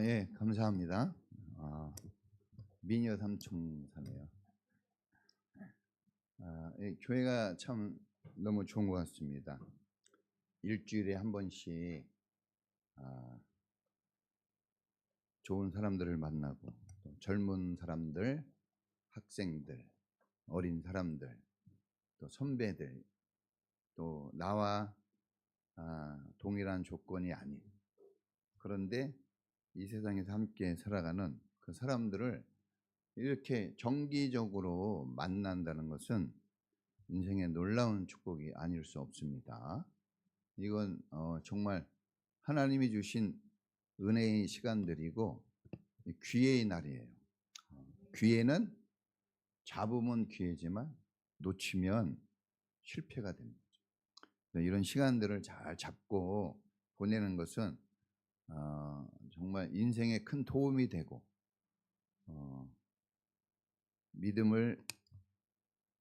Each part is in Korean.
예, 감사합니다. 미녀 삼총사네요. 예, 교회가 참 너무 좋은 것 같습니다. 일주일에 한 번씩 좋은 사람들을 만나고, 또 젊은 사람들, 학생들, 어린 사람들, 또 선배들, 또 나와 동일한 조건이 아닌, 그런데 이 세상에서 함께 살아가는 그 사람들을 이렇게 정기적으로 만난다는 것은 인생의 놀라운 축복이 아닐 수 없습니다. 이건 정말 하나님이 주신 은혜의 시간들이고 기회의 날이에요. 기회는 잡으면 기회지만 놓치면 실패가 됩니다. 이런 시간들을 잘 잡고 보내는 것은 정말 인생에 큰 도움이 되고 믿음을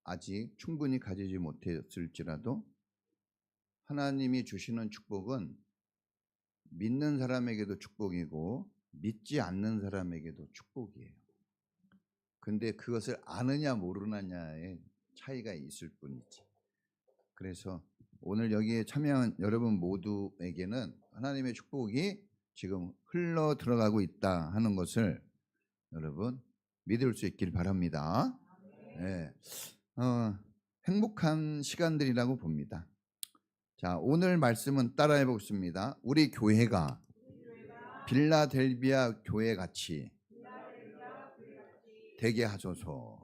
아직 충분히 가지지 못했을지라도 하나님이 주시는 축복은 믿는 사람에게도 축복이고 믿지 않는 사람에게도 축복이에요. 근데 그것을 아느냐 모르느냐의 차이가 있을 뿐이지. 그래서 오늘 여기에 참여한 여러분 모두에게는 하나님의 축복이 지금 흘러 들어가고 있다 하는 것을 여러분 믿을 수 있길 바랍니다. 네. 행복한 시간들이라고 봅니다. 자, 오늘 말씀은 따라해 보겠습니다. 우리 교회가 빌라델비아 교회 같이 되게 하소서.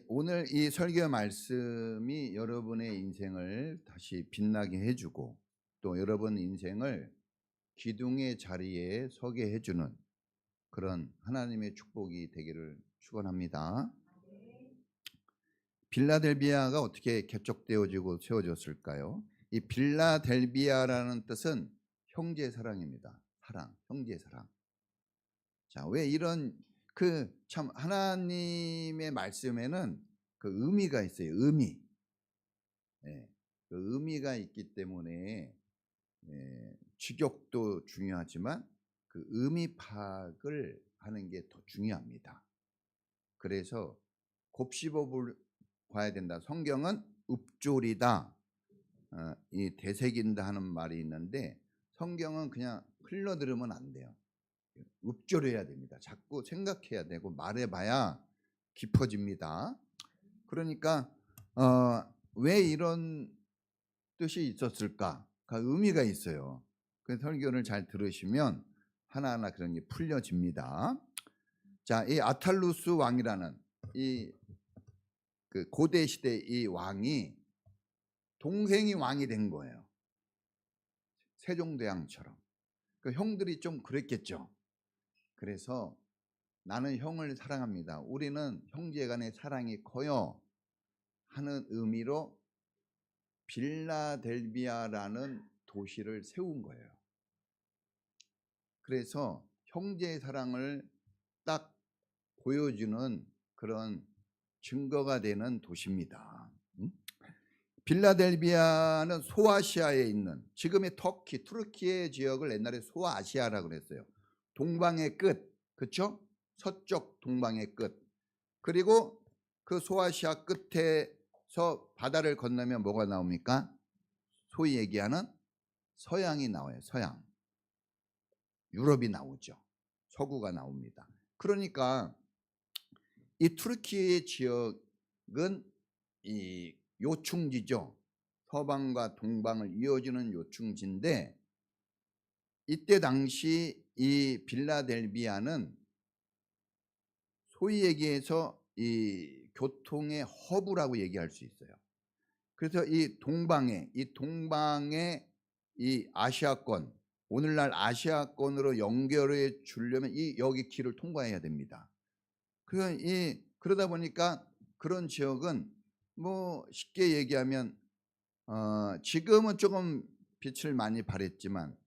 오늘 이 설교 말씀이 여러분의 인생을 다시 빛나게 해주고 또 여러분 인생을 기둥의 자리에 서게 해주는 그런 하나님의 축복이 되기를 축원합니다. 빌라델비아가 어떻게 개척되어지고 세워졌을까요? 이 빌라델비아라는 뜻은 형제 사랑입니다. 사랑, 형제 사랑. 자, 왜 이런 참 하나님의 말씀에는 그 의미가 있어요. 의미. 예, 그 의미가 있기 때문에 직역도 중요하지만 그 의미 파악을 하는 게 더 중요합니다. 그래서 곱씹어 봐야 된다. 성경은 읊조리다, 이 되새긴다 하는 말이 있는데 성경은 그냥 흘러들으면 안 돼요. 읊조려야 됩니다. 자꾸 생각해야 되고 말해봐야 깊어집니다. 그러니까 왜 이런 뜻이 있었을까? 그 의미가 있어요. 그 설교를 잘 들으시면 하나하나 그런 게 풀려집니다. 자, 이 아탈루스 왕이라는 이 그 고대 시대 이 왕이 동생이 왕이 된 거예요. 세종대왕처럼. 그 형들이 좀 그랬겠죠. 그래서 나는 형을 사랑합니다. 우리는 형제간의 사랑이 커요. 하는 의미로 빌라델비아라는 도시를 세운 거예요. 그래서 형제의 사랑을 딱 보여주는 그런 증거가 되는 도시입니다. 빌라델비아는 소아시아에 있는 지금의 터키, 투르키의 지역을 옛날에 소아시아라고 그랬어요. 동방의 끝, 그렇죠? 서쪽 동방의 끝. 그리고 그 소아시아 끝에서 바다를 건너면 뭐가 나옵니까? 소위 얘기하는 서양이 나와요. 서양. 유럽이 나오죠. 서구가 나옵니다. 그러니까 이 투르키의 지역은 이 요충지죠. 서방과 동방을 이어주는 요충지인데 이때 당시 이 빌라델비아는 소위 얘기해서 이 교통의 허브라고 얘기할 수 있어요. 그래서 이 동방에 이 아시아권, 오늘날 아시아권으로 연결해 주려면 이 여기 길을 통과해야 됩니다. 그러다 보니까 그런 지역은 뭐 쉽게 얘기하면 지금은 조금 빛을 많이 발했지만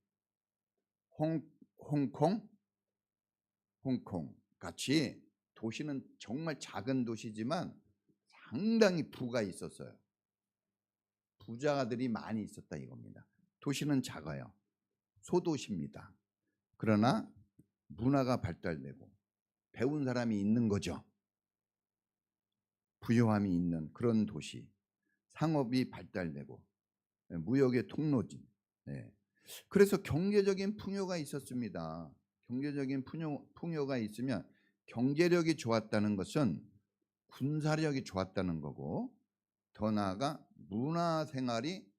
홍콩 같이 도시는 정말 작은 도시지만 상당히 부가 있었어요. 부자들이 많이 있었다 이겁니다. 도시는 작아요. 소도시입니다. 그러나 문화가 발달되고 배운 사람이 있는 거죠. 부유함이 있는 그런 도시, 상업이 발달되고 무역의 통로지. 네. 그래서 경제적인 풍요가 있었습니다. 경제적인 풍요가 있으면 경제력이 좋았다는 것은 군사력이 좋았다는 거고, 더 나아가 문화생활이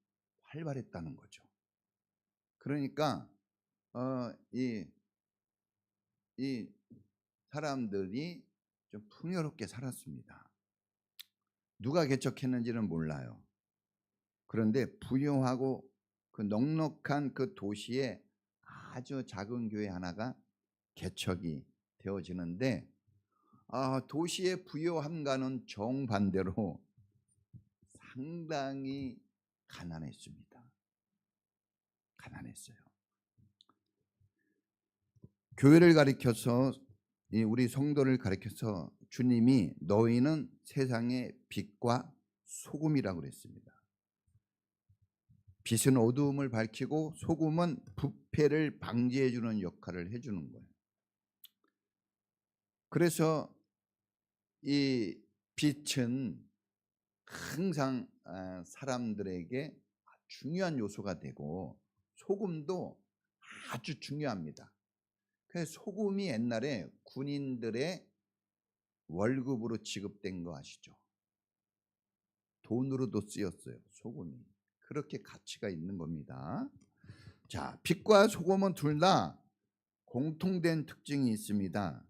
활발했다는 거죠. 그러니까 이 사람들이 좀 풍요롭게 살았습니다. 누가 개척했는지는 몰라요. 그런데 부유하고 그 넉넉한 그 도시에 아주 작은 교회 하나가 개척이 되어지는데, 도시의 부유함과는 정반대로 상당히 가난했습니다. 가난했어요. 교회를 가리켜서, 우리 성도를 가리켜서 주님이 너희는 세상의 빛과 소금이라고 그랬습니다. 빛은 어두움을 밝히고 소금은 부패를 방지해 주는 역할을 해주는 거예요. 그래서 이 빛은 항상 사람들에게 중요한 요소가 되고, 소금도 아주 중요합니다. 그래서 소금이 옛날에 군인들의 월급으로 지급된 거 아시죠? 돈으로도 쓰였어요. 소금이. 그렇게 가치가 있는 겁니다. 자, 빛과 소금은 둘 다 공통된 특징이 있습니다.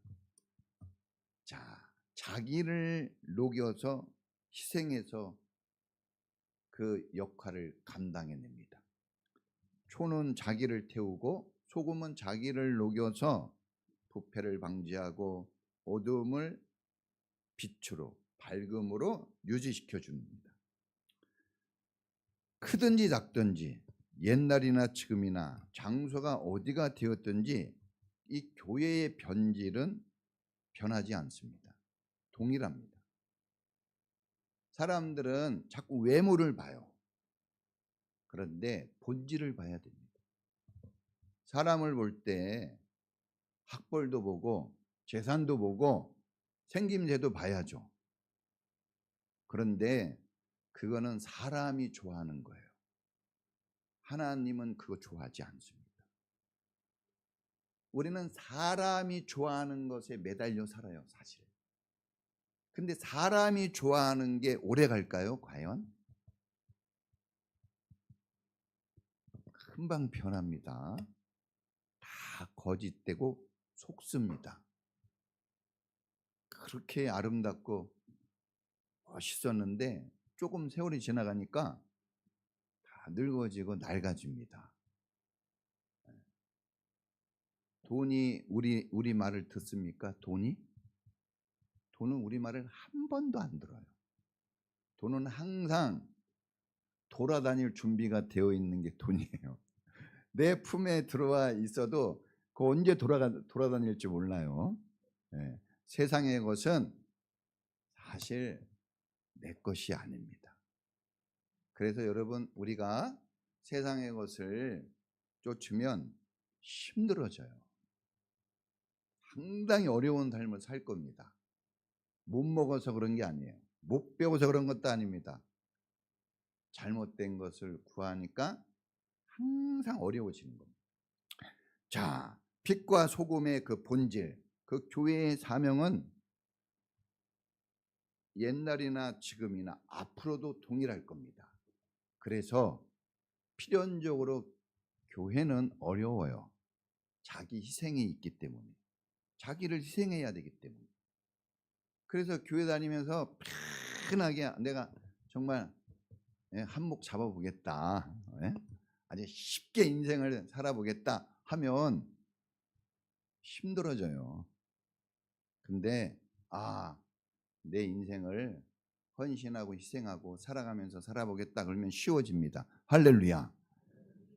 자, 자기를 녹여서 희생해서 그 역할을 감당해냅니다. 초는 자기를 태우고 소금은 자기를 녹여서 부패를 방지하고 어두움을 빛으로, 밝음으로 유지시켜 줍니다. 크든지 작든지 옛날이나 지금이나 장소가 어디가 되었든지 이 교회의 변질은 변하지 않습니다. 동일합니다. 사람들은 자꾸 외모를 봐요. 그런데 본질을 봐야 됩니다. 사람을 볼 때 학벌도 보고 재산도 보고 생김새도 봐야죠. 그런데 그거는 사람이 좋아하는 거예요. 하나님은 그거 좋아하지 않습니다. 우리는 사람이 좋아하는 것에 매달려 살아요, 사실. 근데 사람이 좋아하는 게 오래 갈까요, 과연? 금방 변합니다. 다 거짓되고 속습니다. 그렇게 아름답고 멋있었는데 조금 세월이 지나가니까 다 늙어지고 낡아집니다. 돈이 우리 말을 듣습니까? 돈은 우리 말을 한 번도 안 들어요. 돈은 항상 돌아다닐 준비가 되어 있는 게 돈이에요. 내 품에 들어와 있어도 그 언제 돌아다닐지 몰라요. 네. 세상의 것은 사실 내 것이 아닙니다. 그래서 여러분, 우리가 세상의 것을 쫓으면 힘들어져요. 상당히 어려운 삶을 살 겁니다. 못 먹어서 그런 게 아니에요. 못 배워서 그런 것도 아닙니다. 잘못된 것을 구하니까 항상 어려워지는 겁니다. 자, 빛과 소금의 그 본질, 그 교회의 사명은 옛날이나 지금이나 앞으로도 동일할 겁니다. 그래서 필연적으로 교회는 어려워요. 자기 희생이 있기 때문에. 자기를 희생해야 되기 때문에. 그래서 교회 다니면서 편하게 내가 정말 한몫 잡아보겠다, 아주 쉽게 인생을 살아보겠다 하면 힘들어져요. 근데 내 인생을 헌신하고 희생하고 살아가면서 살아보겠다 그러면 쉬워집니다. 할렐루야.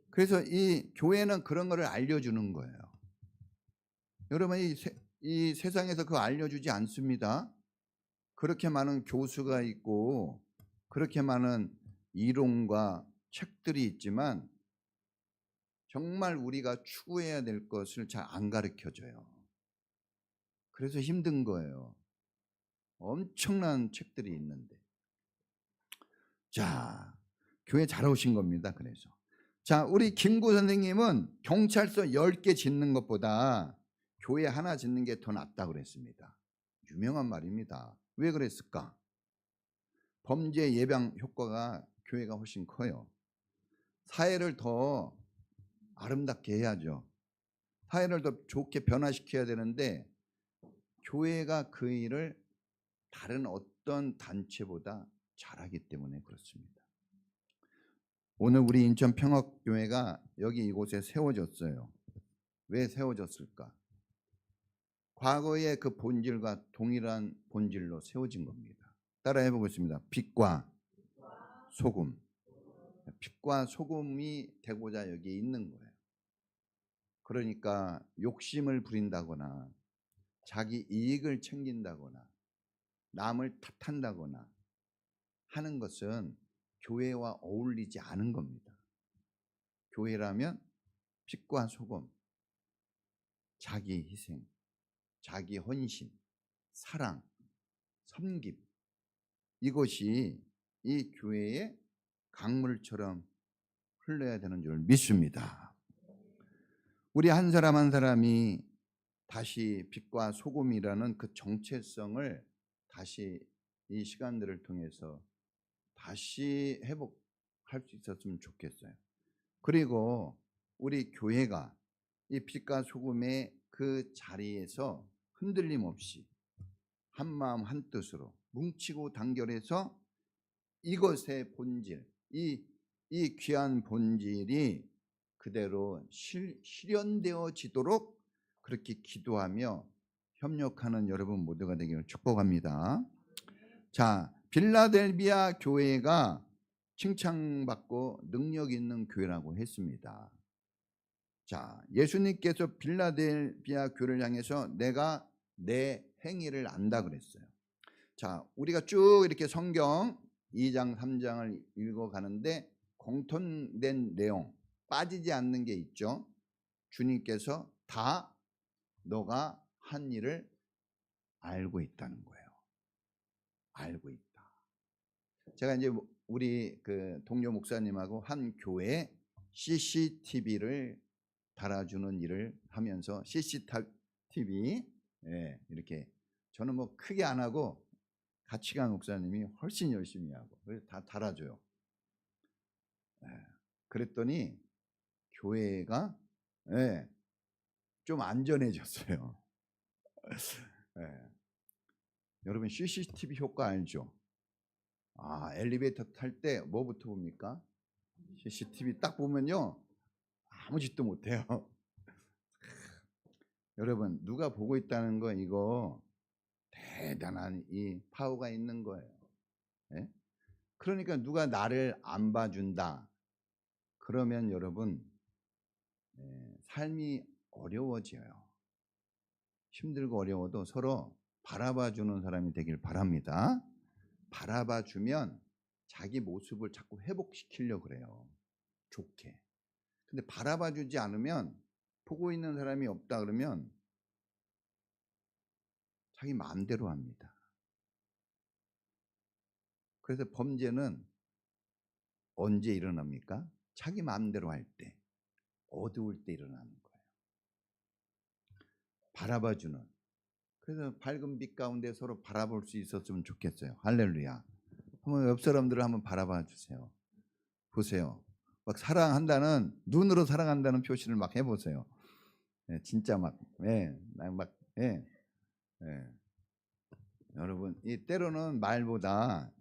그래서 이 교회는 그런 거를 알려주는 거예요. 여러분, 이 세상에서 그거 알려주지 않습니다. 그렇게 많은 교수가 있고 그렇게 많은 이론과 책들이 있지만 정말 우리가 추구해야 될 것을 잘 안 가르쳐줘요. 그래서 힘든 거예요. 엄청난 책들이 있는데. 자, 교회 잘 오신 겁니다. 그래서 자, 우리 김구 선생님은 경찰서 10개 짓는 것보다 교회 하나 짓는 게 더 낫다고 그랬습니다. 유명한 말입니다. 왜 그랬을까? 범죄 예방 효과가 교회가 훨씬 커요. 사회를 더 아름답게 해야죠. 사회를 더 좋게 변화시켜야 되는데 교회가 그 일을 다른 어떤 단체보다 잘하기 때문에 그렇습니다. 오늘 우리 인천 평화교회가 여기 이곳에 세워졌어요. 왜 세워졌을까? 과거의 그 본질과 동일한 본질로 세워진 겁니다. 따라해 보겠습니다. 빛과 소금. 빛과 소금이 되고자 여기에 있는 거예요. 그러니까 욕심을 부린다거나 자기 이익을 챙긴다거나 남을 탓한다거나 하는 것은 교회와 어울리지 않은 겁니다. 교회라면 빛과 소금, 자기 희생, 자기 헌신, 사랑, 섬김, 이것이 이 교회의 강물처럼 흘러야 되는 줄 믿습니다. 우리 한 사람 한 사람이 다시 빛과 소금이라는 그 정체성을 다시 이 시간들을 통해서 다시 회복할 수 있었으면 좋겠어요. 그리고 우리 교회가 이 빛과 소금의 그 자리에서 흔들림 없이 한 마음 한 뜻으로 뭉치고 단결해서 이것의 본질, 이 귀한 본질이 그대로 실현되어지도록 그렇게 기도하며 협력하는 여러분 모두가 되기를 축복합니다. 자, 빌라델비아 교회가 칭찬받고 능력 있는 교회라고 했습니다. 자, 예수님께서 빌라델비아 교회를 향해서 내가 내 행위를 안다 그랬어요. 자, 우리가 쭉 이렇게 성경 2장 3장을 읽어가는데 공통된 내용 빠지지 않는 게 있죠. 주님께서 다 너가 한 일을 알고 있다는 거예요. 알고 있다. 제가 이제 우리 그 동료 목사님하고 한 교회에 CCTV를 달아주는 일을 하면서 CCTV 이렇게 저는 뭐 크게 안 하고 같이 간 목사님이 훨씬 열심히 하고 그래서 다 달아줘요. 그랬더니 교회가 좀 안전해졌어요. 여러분 CCTV 효과 알죠? 엘리베이터 탈 때 뭐부터 봅니까? CCTV 딱 보면요 아무 짓도 못해요. 여러분 누가 보고 있다는 거 이거 대단한 이 파워가 있는 거예요. 그러니까 누가 나를 안 봐준다 그러면 여러분 삶이 어려워져요. 힘들고 어려워도 서로 바라봐주는 사람이 되길 바랍니다. 바라봐주면 자기 모습을 자꾸 회복시키려고 그래요. 좋게. 근데 바라봐주지 않으면 보고 있는 사람이 없다 그러면 자기 마음대로 합니다. 그래서 범죄는 언제 일어납니까? 자기 마음대로 할 때, 어두울 때 일어나는 거예요. 바라봐주는. 그래서 밝은 빛 가운데 서로 바라볼 수 있었으면 좋겠어요. 할렐루야. 한번 옆 사람들을 한번 바라봐 주세요. 보세요. 막 사랑한다는 눈으로 사랑한다는 표시를 막 해보세요. 진짜 막 여러분 이 때로는 말보다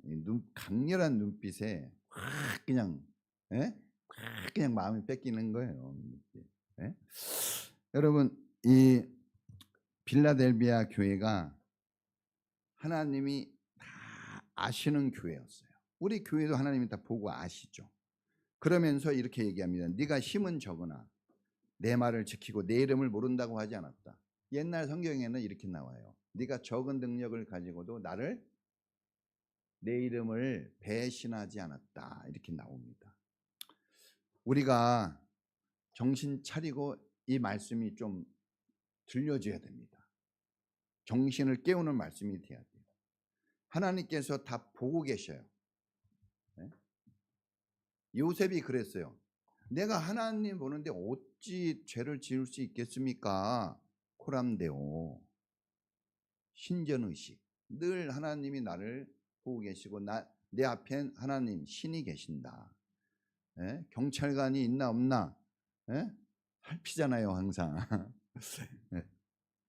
강렬한 눈빛에 확 그냥 확 그냥 마음이 뺏기는 거예요. 여러분 이 빌라델비아 교회가 하나님이 다 아시는 교회였어요. 우리 교회도 하나님이 다 보고 아시죠. 그러면서 이렇게 얘기합니다. 네가 힘은 적으나 내 말을 지키고 내 이름을 모른다고 하지 않았다. 옛날 성경에는 이렇게 나와요. 네가 적은 능력을 가지고도 나를 내 이름을 배신하지 않았다. 이렇게 나옵니다. 우리가 정신 차리고 이 말씀이 좀 들려줘야 됩니다. 정신을 깨우는 말씀이 돼야 돼요. 하나님께서 다 보고 계셔요. 네? 요셉이 그랬어요. 내가 하나님 보는데 어찌 죄를 지을 수 있겠습니까? 코람데오. 신전의식. 늘 하나님이 나를 보고 계시고 내 앞엔 하나님 신이 계신다. 예? 경찰관이 있나 없나 예? 살피잖아요 항상. 예.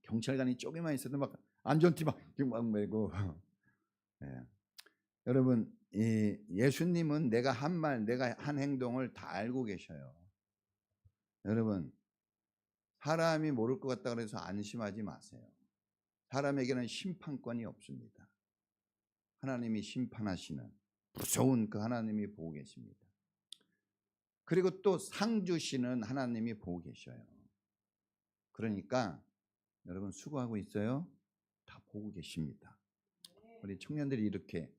경찰관이 쪼개만 있어도 막 안전띠 막 메고. 예. 여러분 이 예수님은 내가 한 말 내가 한 행동을 다 알고 계셔요. 여러분 사람이 모를 것 같다 그래서 안심하지 마세요. 사람에게는 심판권이 없습니다. 하나님이 심판하시는 무서운 그 하나님이 보고 계십니다. 그리고 또 상 주시는 하나님이 보고 계셔요. 그러니까 여러분 수고하고 있어요. 다 보고 계십니다. 우리 청년들이 이렇게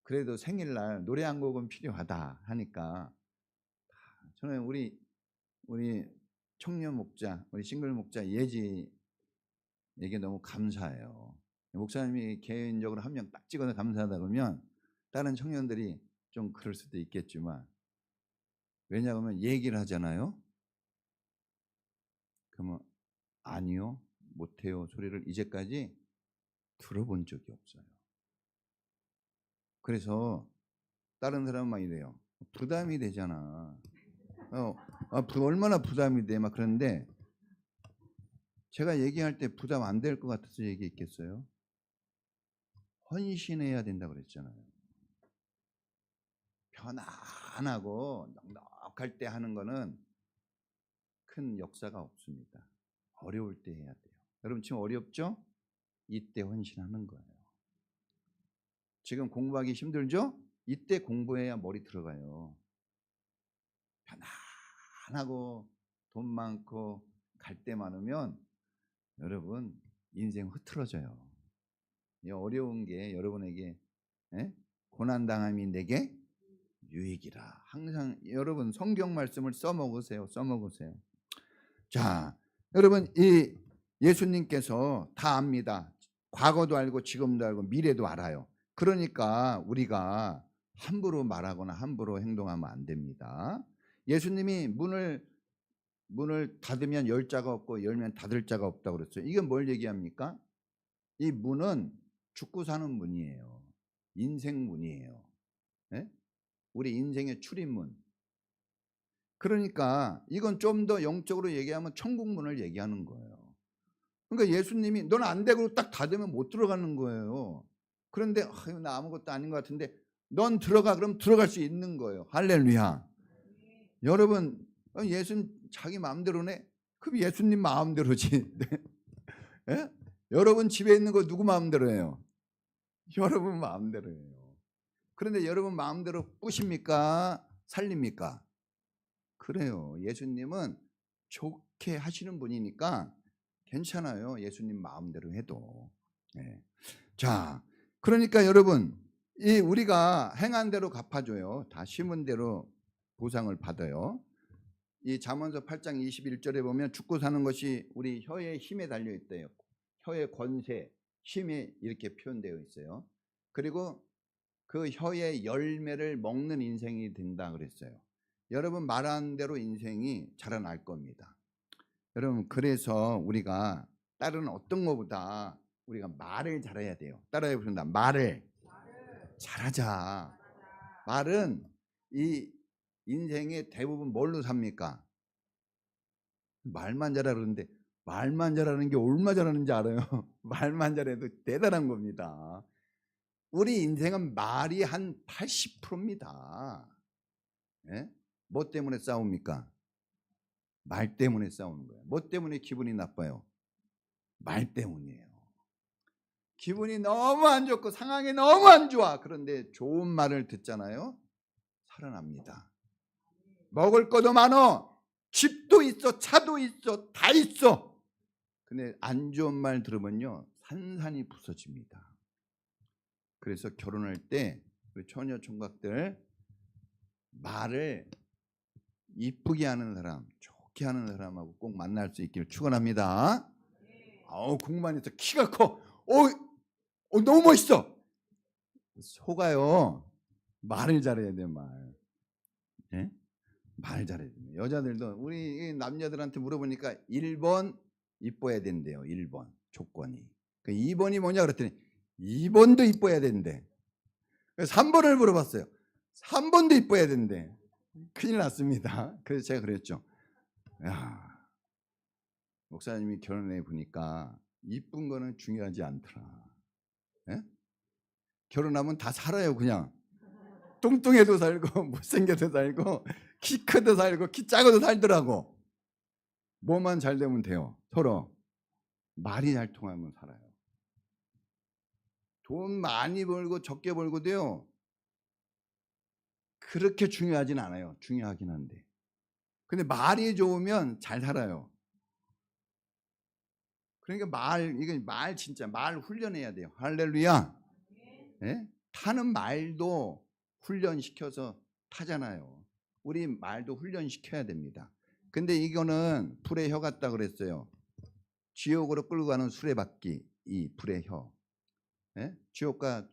그래도 생일날 노래 한 곡은 필요하다 하니까 저는 우리 청년 목자, 우리 싱글 목자 예지에게 너무 감사해요. 목사님이 개인적으로 한 명 딱 찍어서 감사하다 그러면 다른 청년들이 좀 그럴 수도 있겠지만 왜냐하면 얘기를 하잖아요. 그러면 아니요, 못해요 소리를 이제까지 들어본 적이 없어요. 그래서 다른 사람은 막 이래요. 부담이 되잖아. 얼마나 부담이 돼 막 그런데 제가 얘기할 때 부담 안 될 것 같아서 얘기했겠어요? 헌신해야 된다 그랬잖아요. 편안하고 넉넉할 때 하는 거는 큰 역사가 없습니다. 어려울 때 해야 돼요. 여러분 지금 어렵죠? 이때 헌신하는 거예요. 지금 공부하기 힘들죠? 이때 공부해야 머리 들어가요. 편안하고 돈 많고 갈 데 많으면 여러분 인생 흐트러져요. 이 어려운 게 여러분에게 고난당함이 내게 유익이라. 항상 여러분 성경 말씀을 써먹으세요. 자, 여러분 이 예수님께서 다 압니다. 과거도 알고 지금도 알고 미래도 알아요. 그러니까 우리가 함부로 말하거나 함부로 행동하면 안 됩니다. 예수님이 문을 닫으면 열 자가 없고 열면 닫을 자가 없다고 그랬어요. 이건 뭘 얘기합니까? 이 문은 죽고 사는 문이에요. 인생 문이에요. 네? 우리 인생의 출입문. 그러니까 이건 좀 더 영적으로 얘기하면 천국문을 얘기하는 거예요. 그러니까 예수님이 넌 안 되고 딱 닫으면 못 들어가는 거예요. 그런데 나 아무것도 아닌 것 같은데 넌 들어가 그럼 들어갈 수 있는 거예요. 할렐루야. 여러분 예수님 자기 마음대로네. 그럼 예수님 마음대로지. 예? 여러분 집에 있는 거 누구 마음대로 해요? 여러분 마음대로 해요. 그런데 여러분 마음대로 뿌십니까? 살립니까? 그래요. 예수님은 좋게 하시는 분이니까 괜찮아요. 예수님 마음대로 해도. 네. 자, 그러니까 여러분 우리가 행한 대로 갚아줘요. 다 심은 대로 보상을 받아요. 이 잠언서 8장 21절에 보면 죽고 사는 것이 우리 혀의 힘에 달려 있대요. 혀의 권세, 힘이 이렇게 표현되어 있어요. 그리고 그 혀의 열매를 먹는 인생이 된다 그랬어요. 여러분 말한 대로 인생이 자라날 겁니다. 여러분 그래서 우리가 다른 어떤 것보다 우리가 말을 잘해야 돼요. 따라해 보신다. 말을 잘하자. 말은 이 인생의 대부분 뭘로 삽니까? 말만 잘하라 그러는데 말만 잘하는 게 얼마 잘하는지 알아요? 말만 잘해도 대단한 겁니다. 우리 인생은 말이 한 80%입니다. 예? 뭐 때문에 싸웁니까? 말 때문에 싸우는 거예요. 뭐 때문에 기분이 나빠요? 말 때문이에요. 기분이 너무 안 좋고 상황이 너무 안 좋아. 그런데 좋은 말을 듣잖아요. 살아납니다. 먹을 것도 많어. 집도 있어. 차도 있어. 다 있어. 근데 안 좋은 말 들으면요. 산산이 부서집니다. 그래서 결혼할 때 우리 처녀 총각들 말을 이쁘게 하는 사람, 좋게 하는 사람하고 꼭 만날 수 있기를 축원합니다. 공부만 해서 키가 커. 너무 멋있어. 속아요. 말을 잘해야 돼, 말. 예? 말 잘해야 돼. 여자들도 우리 남자들한테 물어보니까 1번 이뻐야 된대요. 1번 조건이. 2번이 뭐냐 그랬더니 2번도 이뻐야 된대. 3번을 물어봤어요. 3번도 이뻐야 된대. 큰일 났습니다. 그래서 제가 그랬죠. 야, 목사님이 결혼해 보니까 이쁜 거는 중요하지 않더라. 예? 결혼하면 다 살아요. 그냥 뚱뚱해도 살고 못생겨도 살고 키 크도 살고 키 작아도 살더라고. 뭐만 잘 되면 돼요. 서로 말이 잘 통하면 살아요. 돈 많이 벌고 적게 벌고도요 그렇게 중요하진 않아요. 중요하긴 한데 근데 말이 좋으면 잘 살아요. 그러니까 이거 말 진짜 말 훈련해야 돼요. 할렐루야. 예? 타는 말도 훈련시켜서 타잖아요. 우리 말도 훈련시켜야 됩니다. 근데 이거는 불의 혀 같다 그랬어요. 지옥으로 끌고 가는 수레바퀴, 이 불의 혀. 예? 지옥과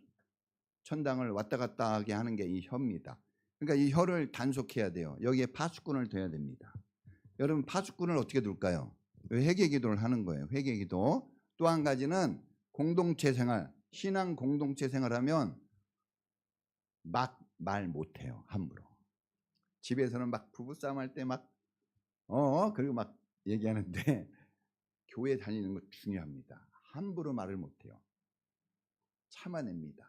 천당을 왔다 갔다 하게 하는 게 이 혀입니다. 그러니까 이 혀를 단속해야 돼요. 여기에 파수꾼을 둬야 됩니다. 여러분 파수꾼을 어떻게 둘까요? 회개기도를 하는 거예요. 회개기도. 또 한 가지는 공동체 생활, 신앙 공동체 생활하면 막 말 못해요. 함부로. 집에서는 막 부부싸움 할 때 막 그리고 막 얘기하는데 교회 다니는 거 중요합니다. 함부로 말을 못해요. 참아냅니다.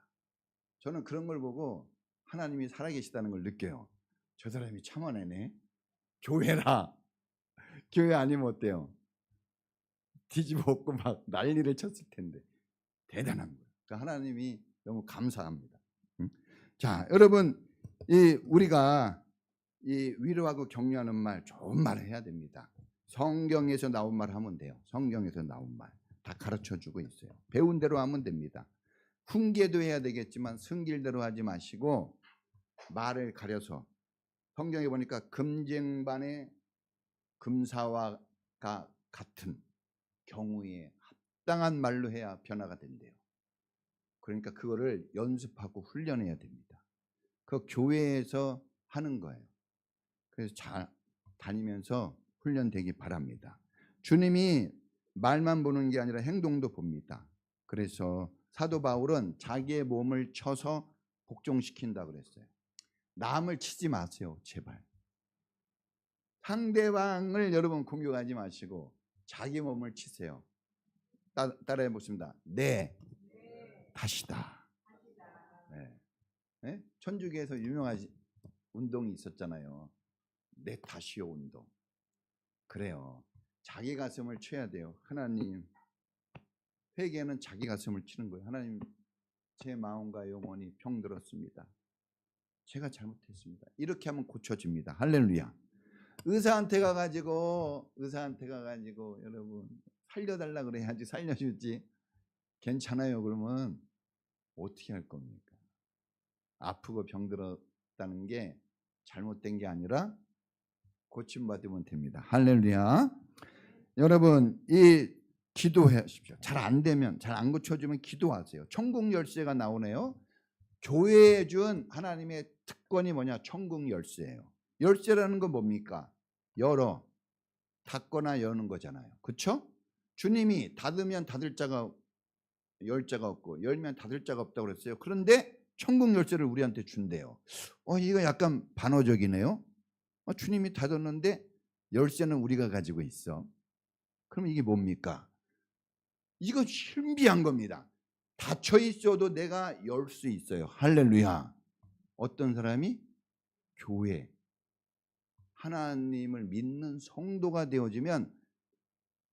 저는 그런 걸 보고 하나님이 살아계시다는 걸 느껴요. 저 사람이 참아내네. 교회라. 교회 아니면 어때요? 뒤집어 엎고 막 난리를 쳤을 텐데. 대단한 거예요. 그러니까 하나님이 너무 감사합니다. 자, 여러분, 우리가 이 위로하고 격려하는 말, 좋은 말을 해야 됩니다. 성경에서 나온 말 하면 돼요. 성경에서 나온 말 다 가르쳐주고 있어요. 배운 대로 하면 됩니다. 훈계도 해야 되겠지만 승질대로 하지 마시고 말을 가려서 성경에 보니까 금쟁반의 금사와 같은 경우에 합당한 말로 해야 변화가 된대요. 그러니까 그거를 연습하고 훈련해야 됩니다. 그 교회에서 하는 거예요. 그래서 잘 다니면서 훈련되기 바랍니다. 주님이 말만 보는 게 아니라 행동도 봅니다. 그래서 사도 바울은 자기의 몸을 쳐서 복종시킨다 그랬어요. 남을 치지 마세요. 제발. 상대방을 여러분 공격하지 마시고 자기 몸을 치세요. 따라해 보십니다. 네. 다시다. 네. 네? 천주교에서 유명한 운동이 있었잖아요. 내 다시오 운동. 그래요. 자기 가슴을 쳐야 돼요. 하나님, 회개는 자기 가슴을 치는 거예요. 하나님, 제 마음과 영혼이 병들었습니다. 제가 잘못했습니다. 이렇게 하면 고쳐집니다. 할렐루야. 의사한테 가가지고 여러분 살려달라 그래야지 살려주지. 괜찮아요. 그러면 어떻게 할 겁니까? 아프고 병들었다는 게 잘못된 게 아니라 고침받으면 됩니다. 할렐루야. 여러분 이 기도하십시오. 잘 안 되면, 잘 안 고쳐지면 기도하세요. 천국 열쇠가 나오네요. 교회에 준 하나님의 특권이 뭐냐? 천국 열쇠예요. 열쇠라는 건 뭡니까? 열어, 닫거나 여는 거잖아요. 그렇죠? 주님이 닫으면 닫을 자가 열 자가 없고 열면 닫을 자가 없다고 그랬어요. 그런데 천국 열쇠를 우리한테 준대요. 이거 약간 반어적이네요. 주님이 닫았는데 열쇠는 우리가 가지고 있어. 그럼 이게 뭡니까? 이거 신비한 겁니다. 닫혀 있어도 내가 열 수 있어요. 할렐루야. 어떤 사람이? 교회. 하나님을 믿는 성도가 되어지면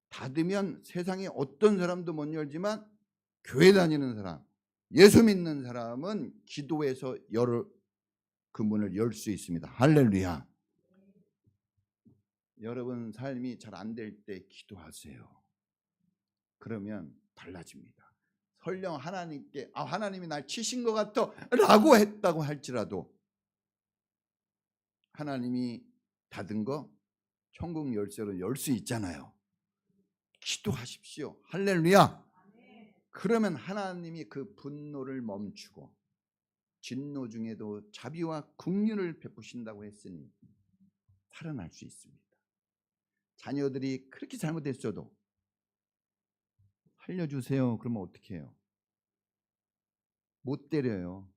닫으면 세상에 어떤 사람도 못 열지만 교회 다니는 사람, 예수 믿는 사람은 기도해서 그 문을 열 수 있습니다. 할렐루야. 여러분 삶이 잘 안 될 때 기도하세요. 그러면 달라집니다. 설령 하나님께 하나님이 날 치신 것 같아 라고 했다고 할지라도 하나님이 닫은 거 천국 열쇠로 열 수 있잖아요. 기도하십시오. 할렐루야. 그러면 하나님이 그 분노를 멈추고 진노 중에도 자비와 긍휼을 베푸신다고 했으니 살아날 수 있습니다. 자녀들이 그렇게 잘못했어도 살려주세요. 그러면 어떻게 해요? 못 때려요.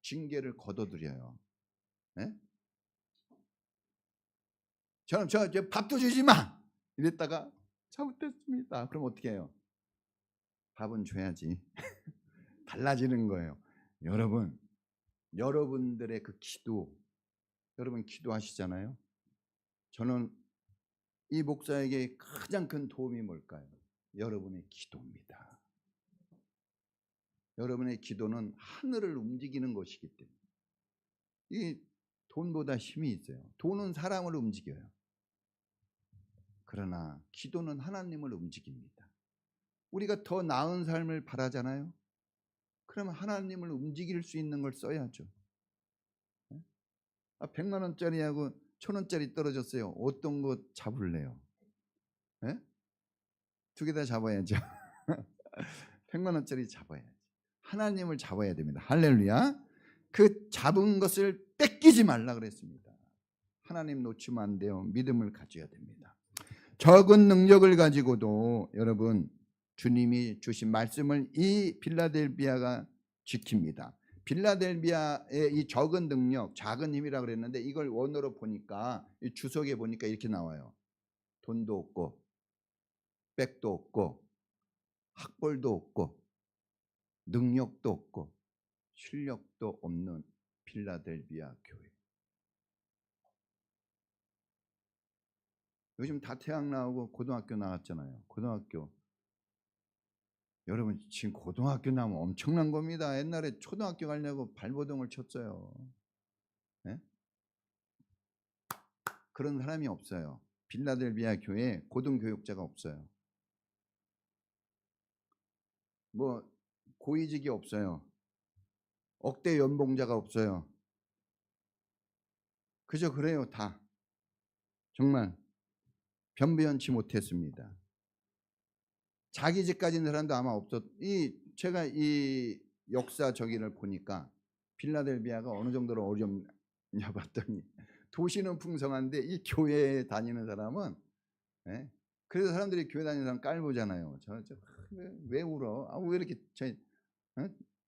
징계를 걷어들여요. 네? 저는 저 밥도 주지 마 이랬다가 잘못됐습니다. 그럼 어떻게 해요? 밥은 줘야지. 달라지는 거예요. 여러분, 여러분들의 그 기도, 여러분 기도하시잖아요. 저는 이 목사에게 가장 큰 도움이 뭘까요? 여러분의 기도입니다. 여러분의 기도는 하늘을 움직이는 것이기 때문에 이 돈보다 힘이 있어요. 돈은 사람을 움직여요. 그러나 기도는 하나님을 움직입니다. 우리가 더 나은 삶을 바라잖아요. 그러면 하나님을 움직일 수 있는 걸 써야죠. 100만 원짜리하고 1000원짜리 떨어졌어요. 어떤 거 잡을래요? 네? 두 개 다 잡아야죠. 100만 원짜리 잡아야지. 하나님을 잡아야 됩니다. 할렐루야. 그 잡은 것을 뺏기지 말라 그랬습니다. 하나님 놓치면 안 돼요. 믿음을 가져야 됩니다. 적은 능력을 가지고도 여러분 주님이 주신 말씀을 이 빌라델비아가 지킵니다. 빌라델비아의 이 적은 능력, 작은 힘이라고 그랬는데 이걸 원어로 보니까 이 주석에 보니까 이렇게 나와요. 돈도 없고 백도 없고 학벌도 없고 능력도 없고 실력도 없는 빌라델비아 교회. 요즘 다 대학 나오고 고등학교 나왔잖아요. 고등학교. 여러분 지금 고등학교 나오면 엄청난 겁니다. 옛날에 초등학교 가려고 발버둥을 쳤어요. 네? 그런 사람이 없어요. 빌라델비아 교회에 고등교육자가 없어요. 뭐 고위직이 없어요. 억대 연봉자가 없어요. 그저 그래요. 다. 정말 변변치 못했습니다. 자기 집 가진 사람도 아마 없었. 제가 이 역사 저기를 보니까 빌라델비아가 어느 정도로 어렵냐 봤더니 도시는 풍성한데 이 교회에 다니는 사람은 예? 그래서 사람들이 교회 다니는 사람 깔보잖아요. 왜 울어? 왜 이렇게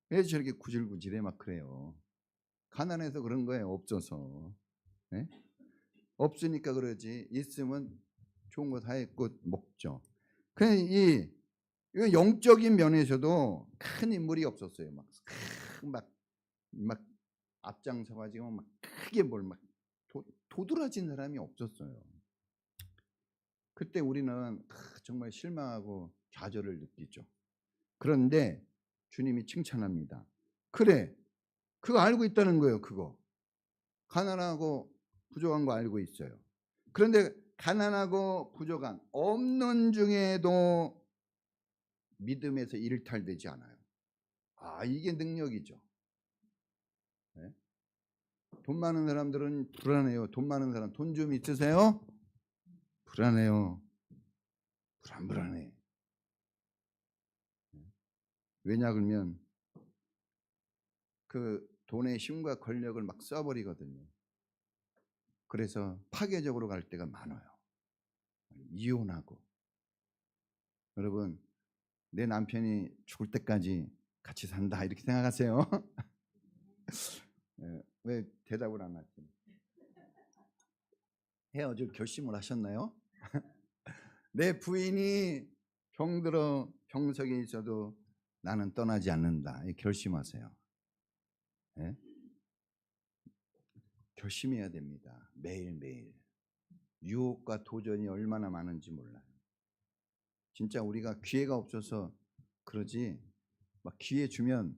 왜 저렇게 구질구질해 막 그래요. 가난해서 그런 거예요. 없어서. 예? 없으니까 그러지. 있으면 좋은 거 다 했고 먹죠. 그냥 이 영적인 면에서도 큰 인물이 없었어요. 막 앞장서가지고 막 크게 뭘 막 도드라진 사람이 없었어요. 그때 우리는 정말 실망하고 좌절을 느끼죠. 그런데 주님이 칭찬합니다. 그래, 그거 알고 있다는 거예요. 그거 가난하고 부족한 거 알고 있어요. 그런데 가난하고 부족한 없는 중에도 믿음에서 일탈되지 않아요. 이게 능력이죠. 네? 돈 많은 사람들은 불안해요. 돈 많은 사람 돈 좀 있으세요? 불안해요. 불안해. 왜냐 그러면 그 돈의 힘과 권력을 막 써버리거든요. 그래서 파괴적으로 갈 때가 많아요. 이혼하고. 여러분 내 남편이 죽을 때까지 같이 산다 이렇게 생각하세요? 왜 대답을 안 하지? 헤어질 결심을 하셨나요? 내 부인이 병들어 병석에 있어도 나는 떠나지 않는다. 결심하세요. 네? 결심해야 됩니다. 매일매일. 유혹과 도전이 얼마나 많은지 몰라요. 진짜 우리가 기회가 없어서 그러지 막 기회 주면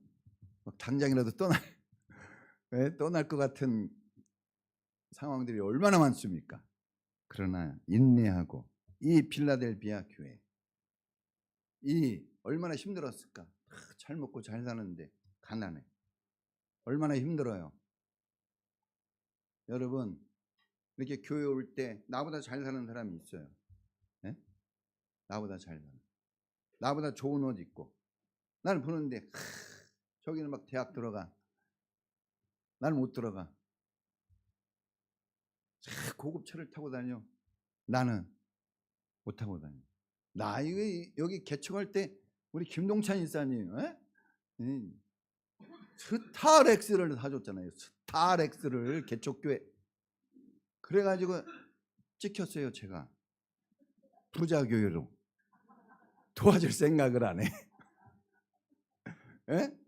막 당장이라도 떠날 것 같은 상황들이 얼마나 많습니까? 그러나 인내하고 이 빌라델비아 교회 얼마나 힘들었을까? 잘 먹고 잘 사는데 가난해. 얼마나 힘들어요. 여러분 이렇게 교회 올 때 나보다 잘 사는 사람이 있어요. 네? 나보다 잘 사는, 나보다 좋은 옷 입고 나를 보는데 저기는 막 대학 들어가, 나는 못 들어가. 고급 차를 타고 다녀. 나는 못 타고 다녀. 나 이거 여기 개척할 때 우리 김동찬 일사님 스타렉스를 사줬잖아요. 스타렉스를 개척교회. 그래가지고 찍혔어요. 제가 부자 교회로 도와줄 생각을 안 해. 예?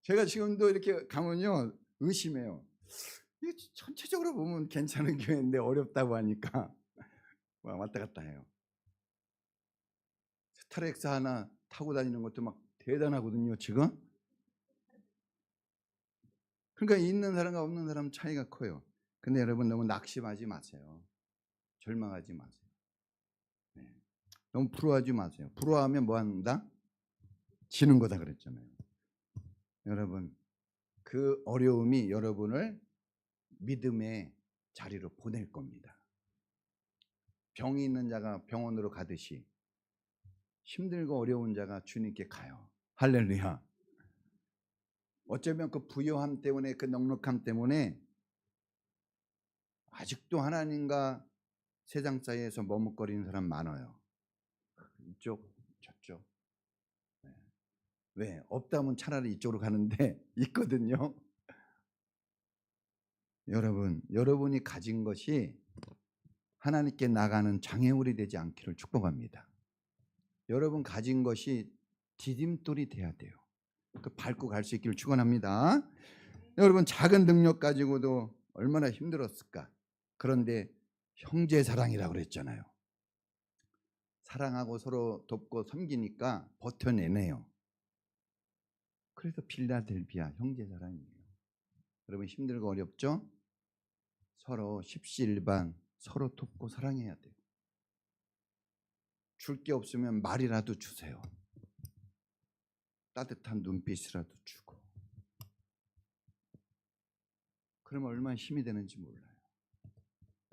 제가 지금도 이렇게 가면요 의심해요. 이게 전체적으로 보면 괜찮은 교회인데 어렵다고 하니까 왔다 갔다 해요. 스타렉스 하나 타고 다니는 것도 막 대단하거든요. 지금. 그러니까 있는 사람과 없는 사람 차이가 커요. 근데 여러분 너무 낙심하지 마세요. 절망하지 마세요. 네. 너무 부러워하지 마세요. 부러워하면 뭐 한다? 지는 거다 그랬잖아요. 여러분 그 어려움이 여러분을 믿음의 자리로 보낼 겁니다. 병이 있는 자가 병원으로 가듯이 힘들고 어려운 자가 주님께 가요. 할렐루야. 어쩌면 그 부요함 때문에, 그 넉넉함 때문에 아직도 하나님과 세상 사이에서 머뭇거리는 사람 많아요. 이쪽 저쪽. 왜? 없다면 차라리 이쪽으로 가는데 있거든요. 여러분, 여러분이 가진 것이 하나님께 나가는 장애물이 되지 않기를 축복합니다. 여러분 가진 것이 디딤돌이 돼야 돼요. 그 밟고 갈 수 있기를 축원합니다. 여러분 작은 능력 가지고도 얼마나 힘들었을까. 그런데 형제 사랑이라고 그랬잖아요. 사랑하고 서로 돕고 섬기니까 버텨내네요. 그래서 필라델비아 형제 사랑이에요. 여러분 힘들고 어렵죠? 서로 십시일반 서로 돕고 사랑해야 돼요. 줄 게 없으면 말이라도 주세요. 따뜻한 눈빛이라도 주고. 그러면 얼마나 힘이 되는지 몰라요.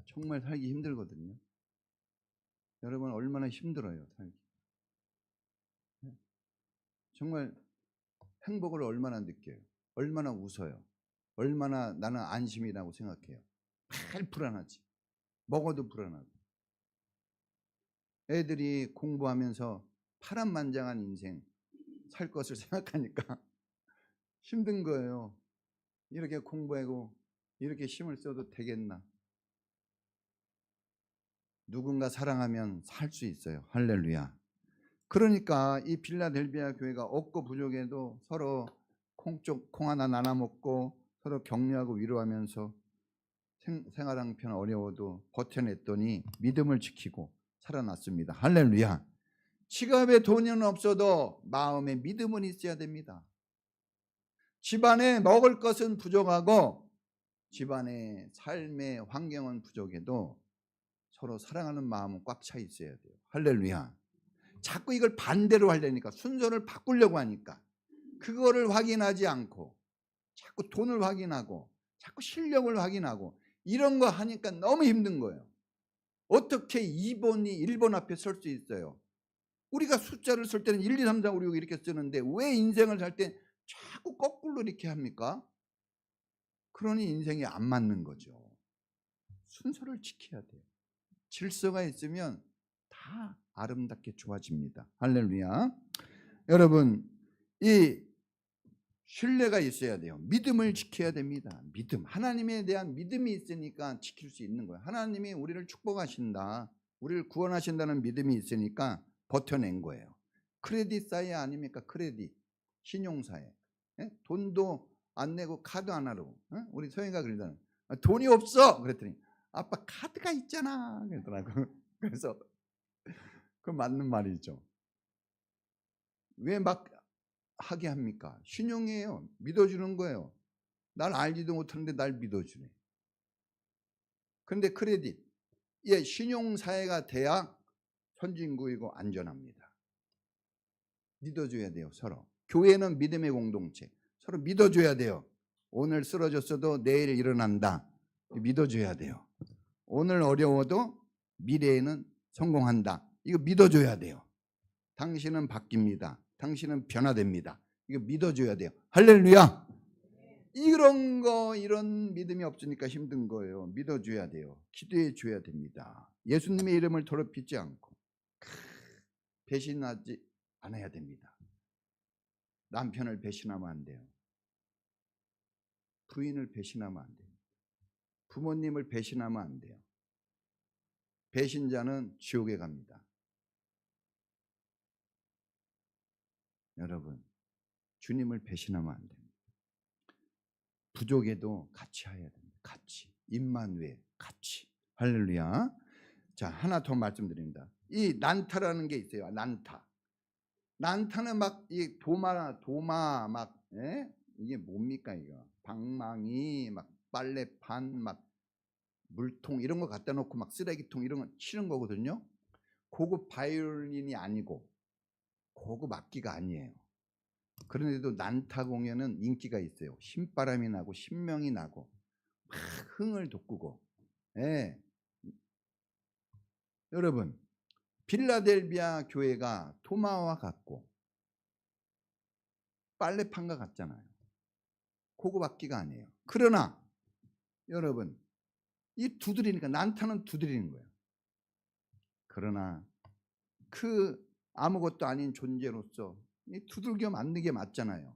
정말 살기 힘들거든요. 여러분 얼마나 힘들어요 살기. 정말 행복을 얼마나 느껴요. 얼마나 웃어요. 얼마나 나는 안심이라고 생각해요. 매일 불안하지. 먹어도 불안하고. 애들이 공부하면서 파란만장한 인생 살 것을 생각하니까 힘든 거예요. 이렇게 공부하고 이렇게 힘을 써도 되겠나. 누군가 사랑하면 살 수 있어요. 할렐루야. 그러니까 이 필라델비아 교회가 없고 부족해도 서로 콩 하나 나눠 먹고 서로 격려하고 위로하면서 생활 한편 어려워도 버텨냈더니 믿음을 지키고 살아났습니다. 할렐루야. 지갑에 돈은 없어도 마음에 믿음은 있어야 됩니다. 집안에 먹을 것은 부족하고 집안의 삶의 환경은 부족해도 서로 사랑하는 마음은 꽉 차 있어야 돼요. 할렐루야. 자꾸 이걸 반대로 하려니까 순서를 바꾸려고 하니까 그거를 확인하지 않고 자꾸 돈을 확인하고 자꾸 실력을 확인하고 이런 거 하니까 너무 힘든 거예요. 어떻게 2번이 1번 앞에 설 수 있어요? 우리가 숫자를 쓸 때는 1, 2, 3, 4, 5, 6 이렇게 쓰는데 왜 인생을 살 때 자꾸 거꾸로 이렇게 합니까? 그러니 인생이 안 맞는 거죠. 순서를 지켜야 돼요. 질서가 있으면 다 아름답게 좋아집니다. 할렐루야. 여러분 이 신뢰가 있어야 돼요. 믿음을 지켜야 됩니다. 믿음. 하나님에 대한 믿음이 있으니까 지킬 수 있는 거예요. 하나님이 우리를 축복하신다. 우리를 구원하신다는 믿음이 있으니까 버텨낸 거예요. 크레딧 사회 아닙니까? 크레딧. 신용사회. 돈도 안 내고 카드 하나로. 우리 서영이가 그러잖아요. 돈이 없어. 그랬더니 아빠 카드가 있잖아. 그러더라고. 그래서 그 맞는 말이죠. 왜 막 하게 합니까? 신용이에요. 믿어주는 거예요. 날 알지도 못하는데 날 믿어주네. 그런데 크레딧, 신용사회가 돼야 선진국이고 안전합니다. 믿어줘야 돼요. 서로. 교회는 믿음의 공동체. 서로 믿어줘야 돼요. 오늘 쓰러졌어도 내일 일어난다. 믿어줘야 돼요. 오늘 어려워도 미래에는 성공한다. 이거 믿어줘야 돼요. 당신은 바뀝니다. 당신은 변화됩니다. 이거 믿어줘야 돼요. 할렐루야. 이런 믿음이 없으니까 힘든 거예요. 믿어줘야 돼요. 기도해 줘야 됩니다. 예수님의 이름을 더럽히지 않고 배신하지 않아야 됩니다. 남편을 배신하면 안 돼요. 부인을 배신하면 안 돼요. 부모님을 배신하면 안 돼요. 배신자는 지옥에 갑니다. 여러분, 주님을 배신하면 안 됩니다. 부족에도 같이 해야 됩니다. 같이. 임마누엘 같이. 할렐루야. 자, 하나 더 말씀드립니다. 이 난타라는 게 있어요. 난타는 막 이 도마 막 이게 뭡니까 이거? 방망이 막 빨래판 막 물통 이런 거 갖다 놓고 막 쓰레기통 이런 거 치는 거거든요. 고급 바이올린이 아니고 고급 악기가 아니에요. 그런데도 난타 공연은 인기가 있어요. 신바람이 나고 신명이 나고 막 흥을 돋구고. 예. 여러분, 빌라델비아 교회가 도마와 같고 빨래판과 같잖아요. 고급 악기가 아니에요. 그러나 여러분, 이 두드리니까 난타는 두드리는 거예요. 그러나 그 아무것도 아닌 존재로서 이 두들겨 맞는 게 맞잖아요.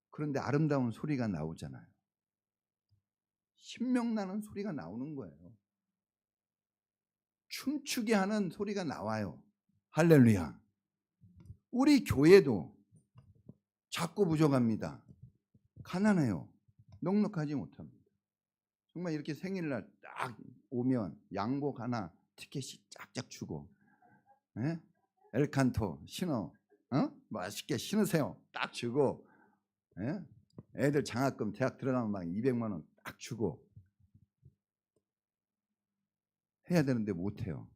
그런데 아름다운 소리가 나오잖아요. 신명나는 소리가 나오는 거예요. 춤추게 하는 소리가 나와요. 할렐루야. 우리 교회도 작고 부족합니다. 가난해요. 넉넉하지 못합니다. 정말 이렇게 생일날 딱 오면 양복 하나 티켓이 쫙쫙 주고 엘칸토 신어 맛있게 신으세요 딱 주고 애들 장학금 대학 들어가면 막 200만 원 딱 주고 해야 되는데 못해요.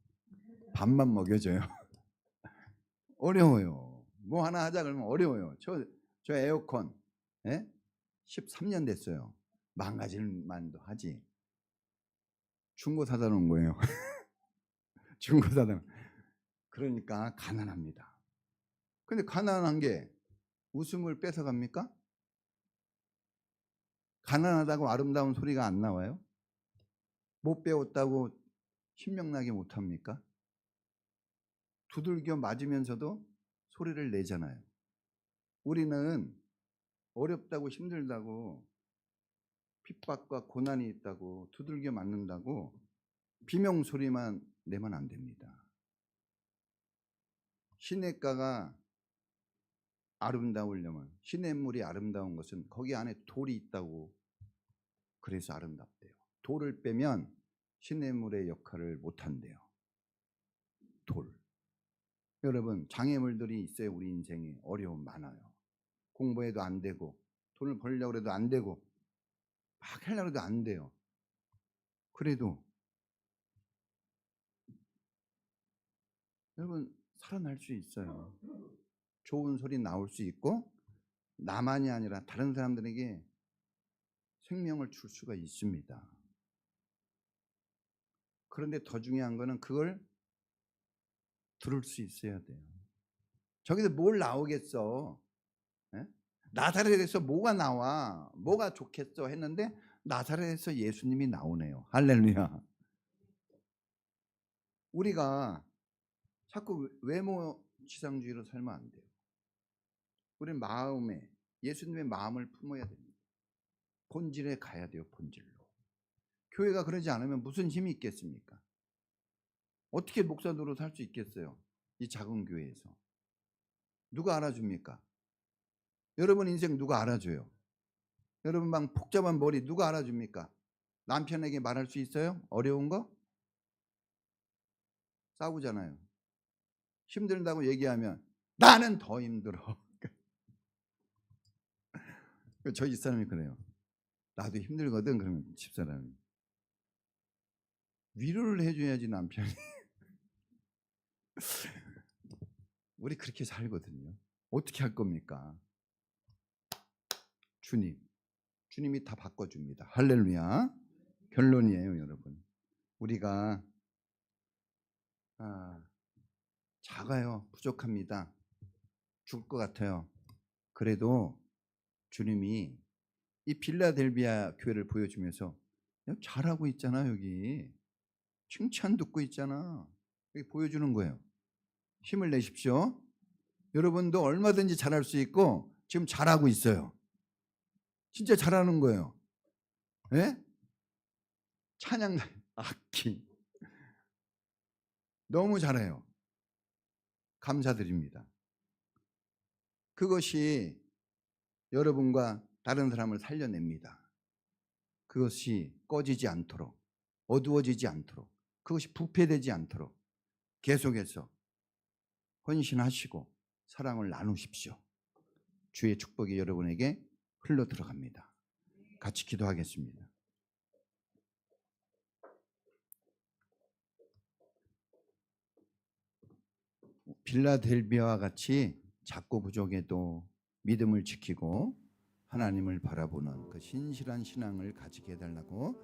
밥만 먹여줘요. 어려워요. 뭐 하나 하자 그러면 어려워요. 저 에어컨 13년 됐어요. 망가질 만도 하지. 중고 사다 놓은 거예요. 중고 사다 놓은. 그러니까 가난합니다. 근데 가난한 게 웃음을 뺏어갑니까? 가난하다고 아름다운 소리가 안 나와요? 못 배웠다고 신명나게 못합니까? 두들겨 맞으면서도 소리를 내잖아요. 우리는 어렵다고 힘들다고 핍박과 고난이 있다고 두들겨 맞는다고 비명소리만 내면 안 됩니다. 시냇가가 아름다우려면 시냇물이 아름다운 것은 거기 안에 돌이 있다고 그래서 아름답대요. 돌을 빼면 시냇물의 역할을 못한대요. 돌. 여러분 장애물들이 있어요. 우리 인생에 어려움 많아요. 공부해도 안 되고 돈을 벌려고 해도 안 되고 막 하려고 해도 안 돼요. 그래도 여러분 살아날 수 있어요. 좋은 소리 나올 수 있고 나만이 아니라 다른 사람들에게 생명을 줄 수가 있습니다. 그런데 더 중요한 거는 그걸 들을 수 있어야 돼요. 저기서 뭘 나오겠어? 나사렛에서 뭐가 나와? 뭐가 좋겠어? 했는데 나사렛에서 예수님이 나오네요. 할렐루야. 우리가 자꾸 외모 지상주의로 살면 안 돼요. 우리는 마음에 예수님의 마음을 품어야 됩니다. 본질에 가야 돼요. 본질로. 교회가 그러지 않으면 무슨 힘이 있겠습니까? 어떻게 목사 노릇 할 수 있겠어요? 이 작은 교회에서. 누가 알아줍니까? 여러분 인생 누가 알아줘요? 여러분 막 복잡한 머리 누가 알아줍니까? 남편에게 말할 수 있어요? 어려운 거? 싸우잖아요. 힘들다고 얘기하면 나는 더 힘들어. 저희 집사람이 그래요. 나도 힘들거든. 그러면 집사람이 위로를 해줘야지 남편이. 우리 그렇게 살거든요. 어떻게 할 겁니까? 주님이 다 바꿔줍니다. 할렐루야. 결론이에요, 여러분. 우리가 작아요. 부족합니다. 죽을 것 같아요. 그래도 주님이 이 빌라델비아 교회를 보여주면서 잘하고 있잖아, 여기. 칭찬 듣고 있잖아. 여기 보여주는 거예요. 힘을 내십시오. 여러분도 얼마든지 잘할 수 있고 지금 잘하고 있어요. 진짜 잘하는 거예요. 예? 찬양, 악기. 너무 잘해요. 감사드립니다. 그것이 여러분과 다른 사람을 살려냅니다. 그것이 꺼지지 않도록, 어두워지지 않도록, 그것이 부패되지 않도록 계속해서 헌신하시고 사랑을 나누십시오. 주의 축복이 여러분에게 흘러 들어갑니다. 같이 기도하겠습니다. 빌라델비아와 같이 작고 부족해도 믿음을 지키고 하나님을 바라보는 그 신실한 신앙을 가지게 해달라고